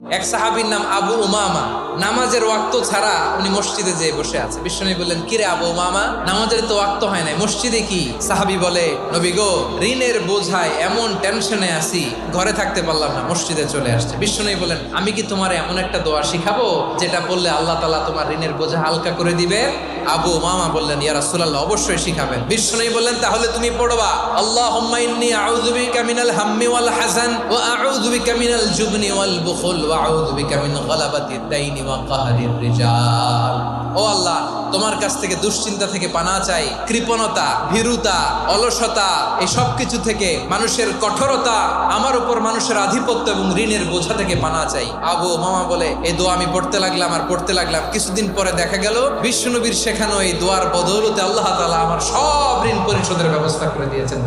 এক সাহাবীর নাম আবু উমামা, নামাজের ওয়াক্ত ছাড়া উনি মসজিদে যেয়ে বসে আছে। বিশ্বনবী বললেন, কিরে আবু উমামা, নামাজের তো ওয়াক্ত হয় নাই, মসজিদে কি? সাহাবী বলে, নবী গো, ঋণের বোঝায় এমন টেনশনে আছি, ঘরে থাকতে পারলাম না, মসজিদে চলে আসছে। বিশ্বনবী বলেন, আমি কি তোমার এমন একটা দোয়া শিখাবো যেটা বললে আল্লাহ তাআলা তোমার ঋণের বোঝা হালকা করে দিবে? আবু উমামা বললেন, ইয়া রাসূলুল্লাহ, অবশ্যই শিখাবেন। বিশ্বনবী বললেন, তাহলে তুমি পড়বা, আল্লাহুম্মা ইন্নী আউযু বিকা মিনাল হাম্মি ওয়াল হাযান ওয়া আউযু বিকা মিনাল জুবনি ওয়াল বুখল ওয়া আউযু বিকা মিন গলাবাতিদ দাইনি ওয়া কাহরির রিজাল। ও আল্লাহ, তোমার কাছ থেকে দুশ্চিন্তা থেকে পানা চাই, কৃপণতা, ভীরুতা, অলসতা, এই সব কিছু থেকে, মানুষের কঠোরতা, আমার উপর মানুষের আধিপত্য এবং ঋণের বোঝা থেকে পানা চাই। আবু মামা বলে, এই দোয়া আমি পড়তে লাগলাম আর পড়তে লাগলাম। কিছুদিন পরে দেখা গেল বিশ্বনবীর শেখানো এই দোয়ার বদৌলতে আল্লাহ তাআলা আমার সব ঋণ পরিশোধের ব্যবস্থা করে দিয়েছেন।